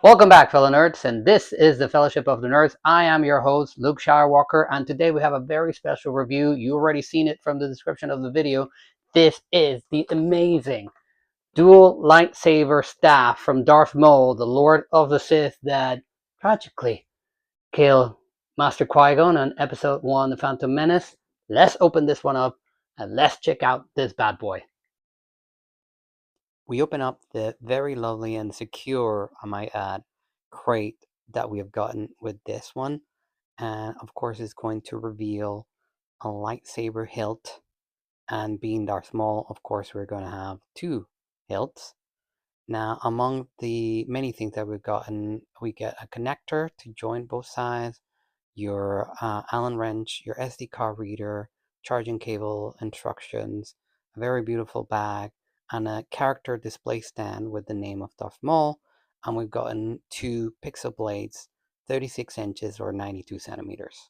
Welcome back, fellow nerds, and this is the Fellowship of the Nerds. I am your host, Luke Shirewalker, and today we have a very special review. You already seen it from the description of the video. This is the amazing dual lightsaber staff from Darth Maul, the Lord of the Sith that tragically killed Master Qui-Gon on Episode 1, The Phantom Menace. Let's open this one up, and let's check out this bad boy. We open up the very lovely and secure, I might add, crate that we have gotten with this one, and of course it's going to reveal a lightsaber hilt, and being Darth Maul, of course we're going to have two hilts. Now, among the many things that we've gotten, we get a connector to join both sides, your Allen wrench, your SD card reader, charging cable instructions, a very beautiful bag, and a character display stand with the name of Darth Maul. And we've gotten two pixel blades, 36 inches or 92 centimeters.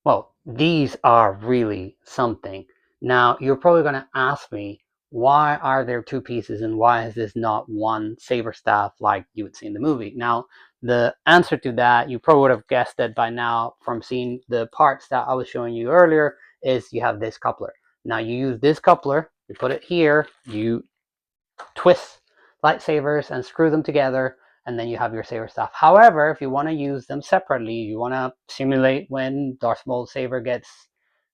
Well, these are really something. Now, you're probably going to ask me, why are there two pieces and why is this not one saber staff like you would see in the movie? Now, the answer to that, you probably would have guessed it by now from seeing the parts that I was showing you earlier, is you have this coupler. Now, you use this coupler, you put it here, you twist lightsabers and screw them together, and then you have your saber staff. However, if you want to use them separately, you want to simulate when Darth Maul's saber gets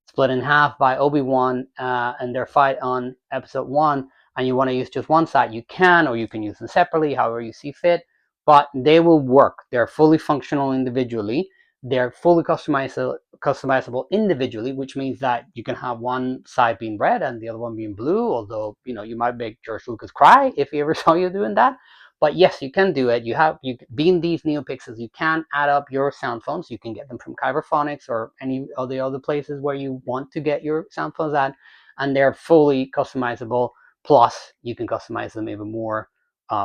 split in half by Obi-Wan and their fight on Episode 1, and you want to use just one side, you can, or you can use them separately, however you see fit, but they will work. They're fully functional individually. They're fully customizable individually, which means that you can have one side being red and the other one being blue, although, you might make George Lucas cry if he ever saw you doing that. But yes, you can do it. Being these neopixels, you can add up your sound phones. You can get them from Kyberphonics or any of the other places where you want to get your sound phones at, and they're fully customizable. Plus, you can customize them even more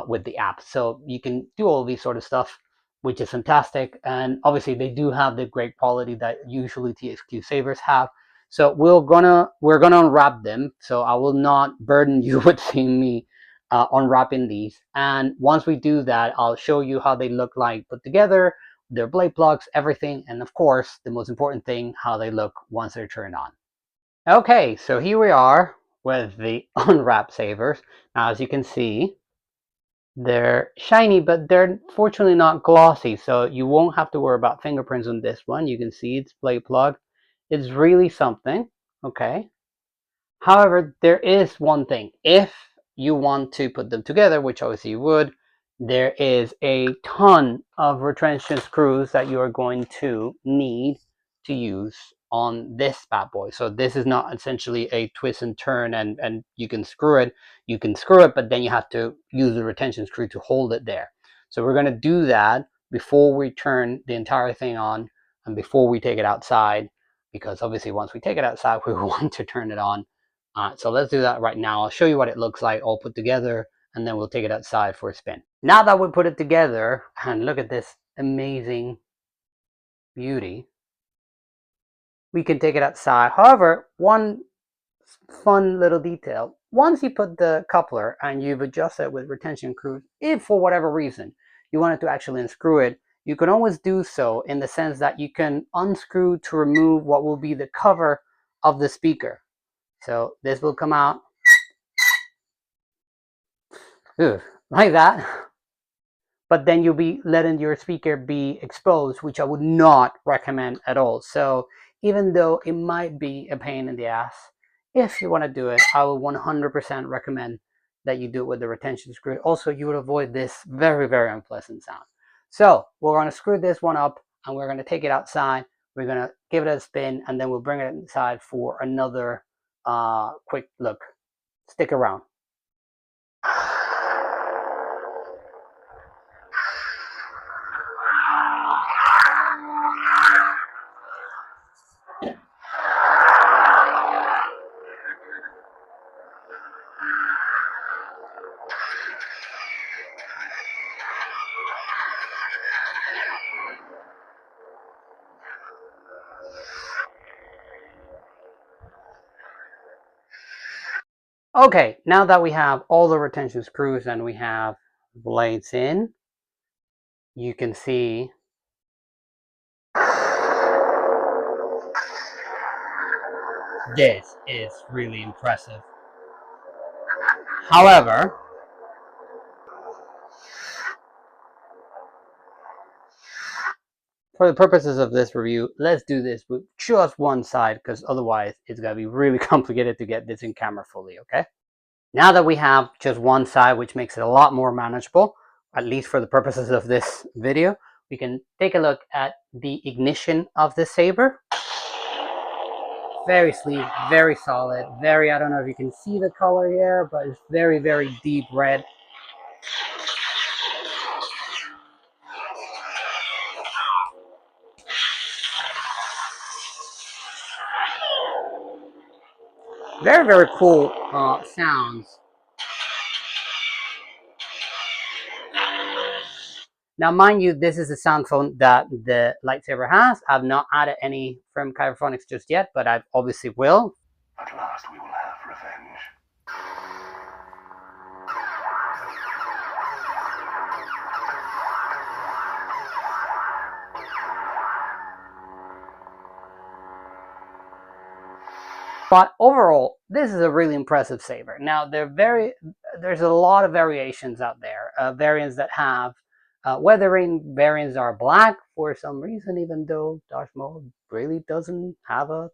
with the app. So you can do all these sort of stuff, which is fantastic. And obviously, they do have the great quality that usually THQ sabers have. So we're gonna unwrap them. So I will not burden you with seeing me unwrapping these, and once we do that, I'll show you how they look like put together, their blade plugs, everything, and of course the most important thing, how they look once they're turned on. Okay, so here we are with the unwrapped sabers. Now, as you can see, they're shiny, but they're fortunately not glossy, so you won't have to worry about fingerprints on this one. You can see it's blade plug. It's really something. Okay, however, there is one thing. If you want to put them together, which obviously you would, there is a ton of retrenchment screws that you are going to need to use on this bad boy. So this is not essentially a twist and turn and you can screw it. You can screw it, but then you have to use the retention screw to hold it there. So we're going to do that before we turn the entire thing on and before we take it outside, because obviously once we take it outside, we want to turn it on. So let's do that right now. I'll show you what it looks like all put together, and then we'll take it outside for a spin. Now that we put it together, and look at this amazing beauty, we can take it outside. However, one fun little detail, once you put the coupler and you've adjusted it with retention screws, if for whatever reason you wanted to actually unscrew it, you can always do so in the sense that you can unscrew to remove what will be the cover of the speaker. So this will come out like that, but then you'll be letting your speaker be exposed, which I would not recommend at all. So even though it might be a pain in the ass, if you want to do it, I will 100% recommend that you do it with the retention screw. Also, you would avoid this very, very unpleasant sound. So we're going to screw this one up and we're going to take it outside. We're going to give it a spin and then we'll bring it inside for another quick look. Stick around. Okay, now that we have all the retention screws and we have blades in, you can see this is really impressive. However, for the purposes of this review, let's do this with just one side, because otherwise it's going to be really complicated to get this in camera fully, okay? Now that we have just one side, which makes it a lot more manageable, at least for the purposes of this video, we can take a look at the ignition of the saber. Very sleek, very solid, very, I don't know if you can see the color here, but it's very, very deep red. Very, very cool sounds. Now, mind you, this is a sound phone that the lightsaber has. I've not added any from Kyberphonics just yet, but I obviously will. At last we will have revenge. But overall, this is a really impressive saber. Now, there's a lot of variations out there. Variants that have weathering, variants are black for some reason, even though Darth Maul really doesn't have a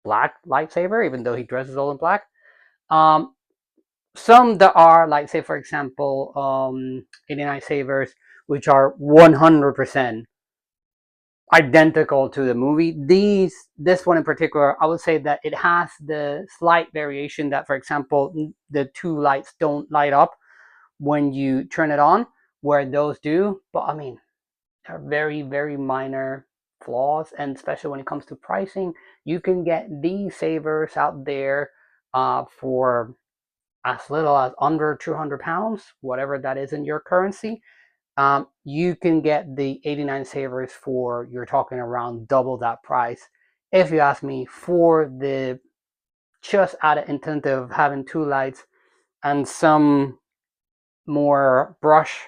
black lightsaber, even though he dresses all in black. Some that are, like, say, for example, 89 sabers, which are 100% identical to the movie. This one in particular, I would say that it has the slight variation that, for example, the two lights don't light up when you turn it on, where those do. But I mean, they're very, very minor flaws, and especially when it comes to pricing, you can get these sabers out there for as little as under £200, whatever that is in your currency. You can get the 89 sabers for, you're talking around double that price. If you ask me, for the just added intent of having two lights and some more brush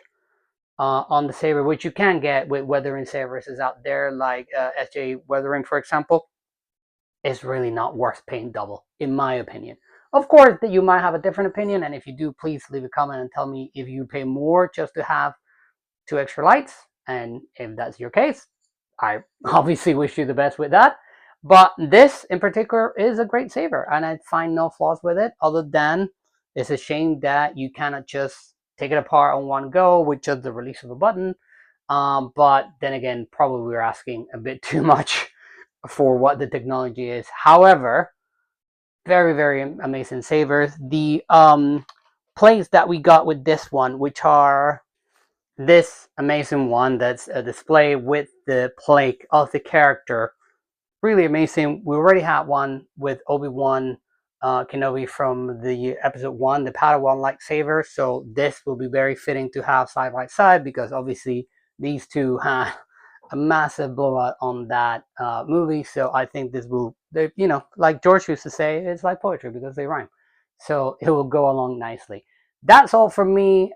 on the saber, which you can get with weathering sabers is out there, like SJ Weathering, for example, is really not worth paying double, in my opinion. Of course, you might have a different opinion, and if you do, please leave a comment and tell me if you pay more just to have two extra lights, and if that's your case, I obviously wish you the best with that. But this in particular is a great saber, and I find no flaws with it, other than it's a shame that you cannot just take it apart on one go with just the release of a button. But then again, probably we're asking a bit too much for what the technology is. However, very, very amazing sabers. The plates that we got with this one, which are this amazing one that's a display with the plaque of the character, really amazing. We already had one with Obi-Wan Kenobi from the episode 1, the Padawan lightsaber, so this will be very fitting to have side by side, because obviously these two had a massive blowout on that movie. So I think this will, you know, like George used to say, it's like poetry because they rhyme, so it will go along nicely. That's all from me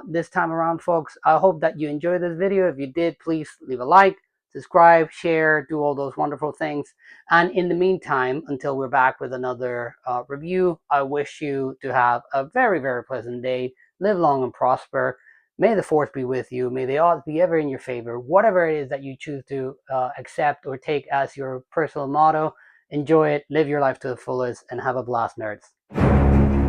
this time around, folks. I hope that you enjoyed this video. If you did, please leave a like, subscribe, share, do all those wonderful things. And in the meantime, until we're back with another review, I wish you to have a very, very pleasant day. Live long and prosper. May the force be with you. May the odds be ever in your favor. Whatever it is that you choose to accept or take as your personal motto, enjoy it, live your life to the fullest, and have a blast, nerds.